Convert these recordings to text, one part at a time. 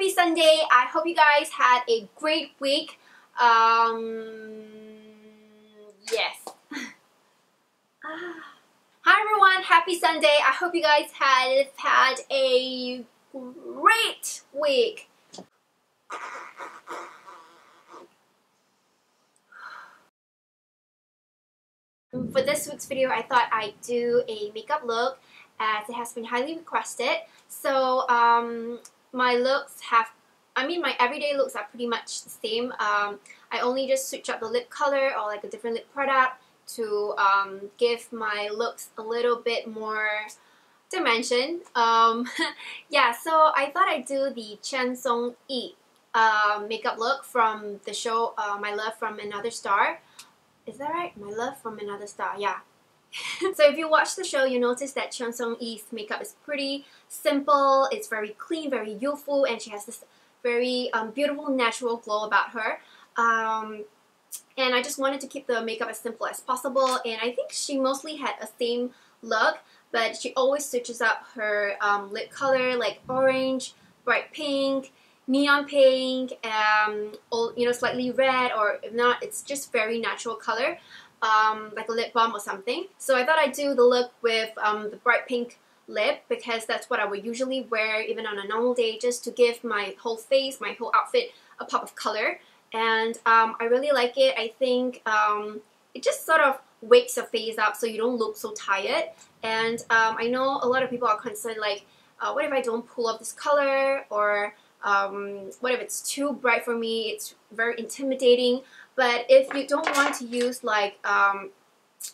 Happy Sunday. I hope you guys had a great week. Yes. Hi everyone, happy Sunday. I hope you guys had a great week. For this week's video, I thought I'd do a makeup look as it has been highly requested. So my looks my everyday looks are pretty much the same. I only just switch up the lip color or like a different lip product to give my looks a little bit more dimension. Yeah, so I thought I'd do the Cheon makeup look from the show My Love from Another Star. Is that right? My Love from Another Star, yeah. So if you watch the show, you notice that Cheon's makeup is pretty simple, it's very clean, very youthful, and she has this very beautiful natural glow about her. And I just wanted to keep the makeup as simple as possible, and I think she mostly had a same look, but she always switches up her lip color, like orange, bright pink, neon pink, slightly red, or if not, it's just very natural color, like a lip balm or something. So I thought I'd do the look with the bright pink lip, because that's what I would usually wear even on a normal day, just to give my whole face, my whole outfit a pop of color. And I really like it. I think it just sort of wakes your face up so you don't look so tired. And I know a lot of people are concerned, like, what if I don't pull off this color, or what if it's too bright for me, it's very intimidating. But if you don't want to use like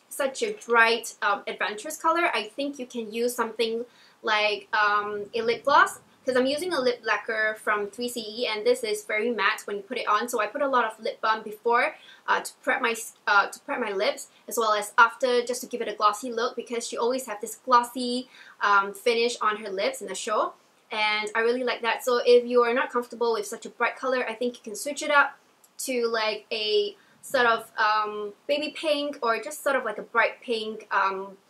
such a bright adventurous color, I think you can use something like a lip gloss, because I'm using a lip lacquer from 3CE, and this is very matte when you put it on. So I put a lot of lip balm before to prep my lips, as well as after, just to give it a glossy look, because she always has this glossy finish on her lips in the show, and I really like that. So if you are not comfortable with such a bright color, I think you can switch it up to like a sort of baby pink, or just sort of like a bright pink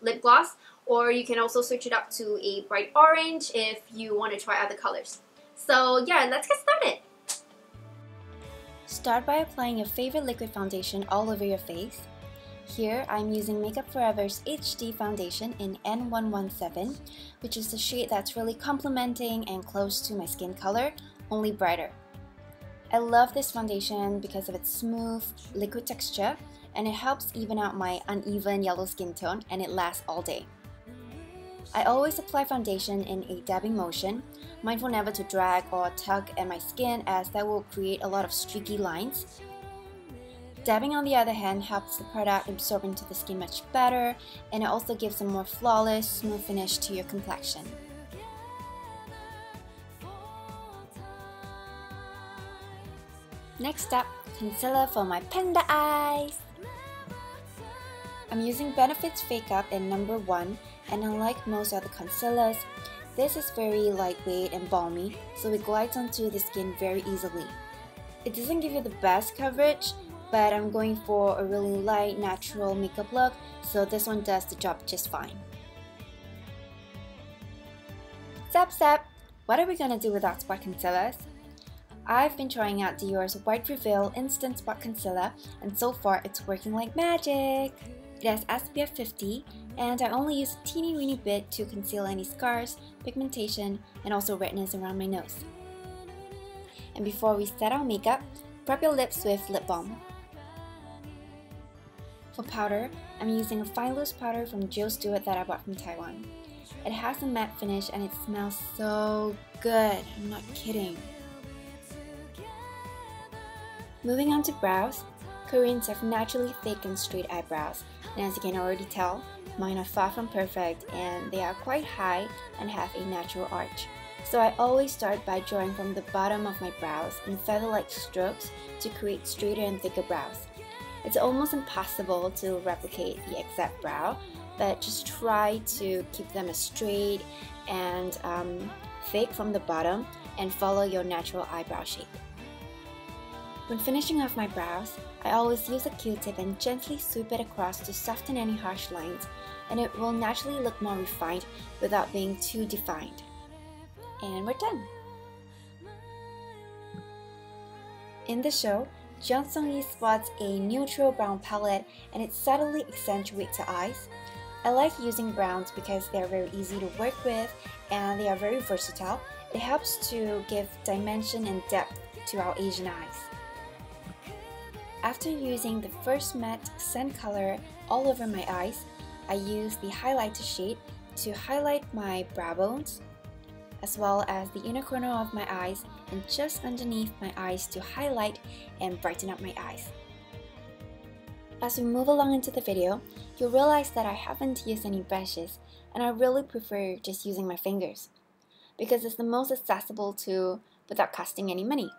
lip gloss. Or you can also switch it up to a bright orange if you want to try other colors. So yeah, let's get started. Start by applying your favorite liquid foundation all over your face. Here, I'm using Makeup Forever's HD foundation in N117, which is the shade that's really complementing and close to my skin color, only brighter. I love this foundation because of its smooth, liquid texture, and it helps even out my uneven yellow skin tone, and it lasts all day. I always apply foundation in a dabbing motion, mindful never to drag or tug at my skin, as that will create a lot of streaky lines. Dabbing, on the other hand, helps the product absorb into the skin much better, and it also gives a more flawless, smooth finish to your complexion. Next up, concealer for my panda eyes. I'm using Benefit's Fake Up in number 1, and unlike most other concealers, this is very lightweight and balmy, so it glides onto the skin very easily. It doesn't give you the best coverage, but I'm going for a really light, natural makeup look, so this one does the job just fine. Zap! What are we gonna do without spot concealers? I've been trying out Dior's White Reveal Instant Spot Concealer, and so far it's working like magic! It has SPF 50, and I only use a teeny weeny bit to conceal any scars, pigmentation, and also redness around my nose. And before we set our makeup, prep your lips with lip balm. For powder, I'm using a fine loose powder from Stuart that I bought from Taiwan. It has a matte finish and it smells so good, I'm not kidding. Moving on to brows, Koreans have naturally thick and straight eyebrows, and as you can already tell, mine are far from perfect, and they are quite high and have a natural arch. So I always start by drawing from the bottom of my brows in feather-like strokes to create straighter and thicker brows. It's almost impossible to replicate the exact brow, but just try to keep them as straight and thick from the bottom, and follow your natural eyebrow shape. When finishing off my brows, I always use a Q-tip and gently sweep it across to soften any harsh lines, and it will naturally look more refined without being too defined. And we're done! In the show, Cheon spots a neutral brown palette and it subtly accentuates the eyes. I like using browns because they are very easy to work with and they are very versatile. It helps to give dimension and depth to our Asian eyes. After using the first matte scent color all over my eyes, I use the highlighter shade to highlight my brow bones, as well as the inner corner of my eyes and just underneath my eyes to highlight and brighten up my eyes. As we move along into the video, you'll realize that I haven't used any brushes and I really prefer just using my fingers because it's the most accessible to without costing any money.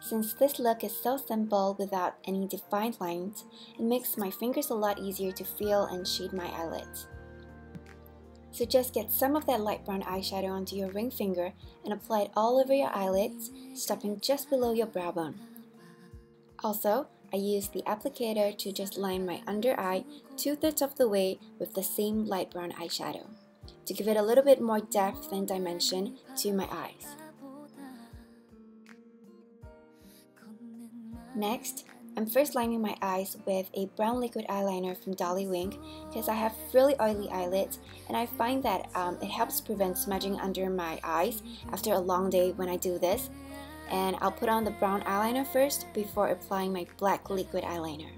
Since this look is so simple without any defined lines, it makes my fingers a lot easier to feel and shade my eyelids. So just get some of that light brown eyeshadow onto your ring finger and apply it all over your eyelids, stopping just below your brow bone. Also, I use the applicator to just line my under eye 2/3 of the way with the same light brown eyeshadow, to give it a little bit more depth and dimension to my eyes. Next, I'm first lining my eyes with a brown liquid eyeliner from Dollywink because I have really oily eyelids and I find that it helps prevent smudging under my eyes after a long day when I do this. And I'll put on the brown eyeliner first before applying my black liquid eyeliner.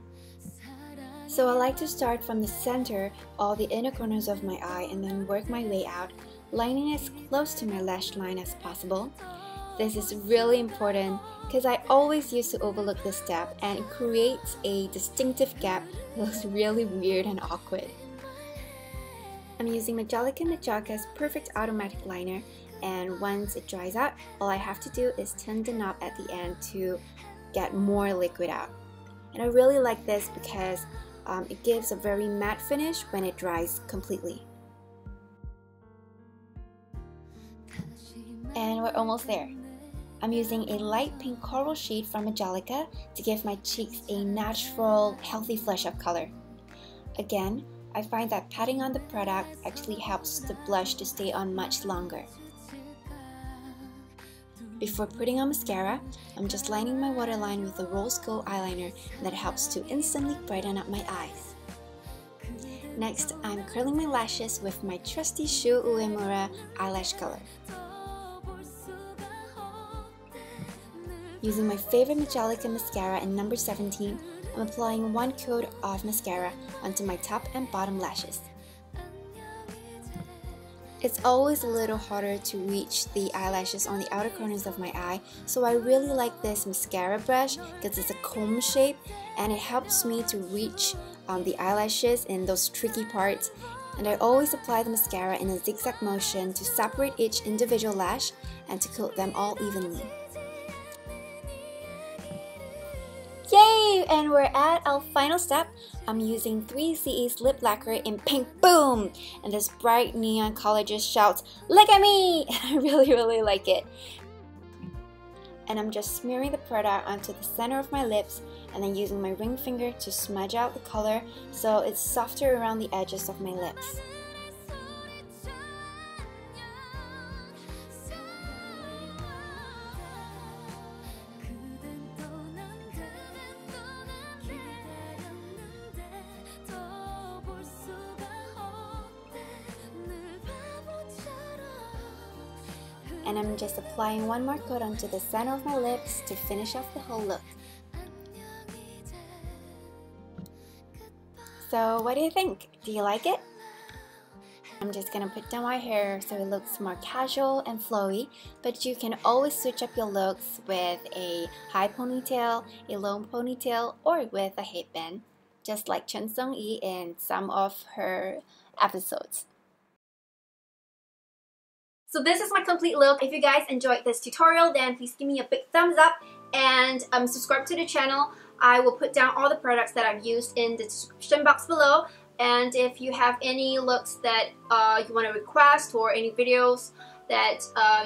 So I like to start from the center, all the inner corners of my eye, and then work my way out, lining as close to my lash line as possible. This is really important because I always used to overlook this step and it creates a distinctive gap that looks really weird and awkward. I'm using Majorca's perfect automatic liner, and once it dries out, all I have to do is turn the knob at the end to get more liquid out. And I really like this because it gives a very matte finish when it dries completely. And we're almost there. I'm using a light pink coral shade from Majolica to give my cheeks a natural, healthy flush of color. Again, I find that patting on the product actually helps the blush to stay on much longer. Before putting on mascara, I'm just lining my waterline with the rose gold eyeliner that helps to instantly brighten up my eyes. Next, I'm curling my lashes with my trusty shoe Uemura eyelash color. Using my favorite Majolica mascara in number 17, I'm applying one coat of mascara onto my top and bottom lashes. It's always a little harder to reach the eyelashes on the outer corners of my eye, so I really like this mascara brush because it's a comb shape and it helps me to reach the eyelashes in those tricky parts. And I always apply the mascara in a zigzag motion to separate each individual lash and to coat them all evenly. Yay! And we're at our final step. I'm using 3CE's lip lacquer in pink boom, and this bright neon color just shouts, "Look at me!" And I really like it. And I'm just smearing the product onto the center of my lips and then using my ring finger to smudge out the color so it's softer around the edges of my lips. And I'm just applying one more coat onto the center of my lips to finish off the whole look. So what do you think? Do you like it? I'm just gonna put down my hair so it looks more casual and flowy, but you can always switch up your looks with a high ponytail, a low ponytail, or with a headband, just like Cheon in some of her episodes. So this is my complete look. If you guys enjoyed this tutorial, then please give me a big thumbs up and subscribe to the channel. I will put down all the products that I've used in the description box below. And if you have any looks that you want to request or any videos that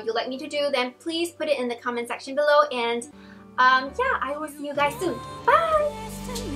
you'd like me to do, then please put it in the comment section below. And yeah, I will see you guys soon. Bye!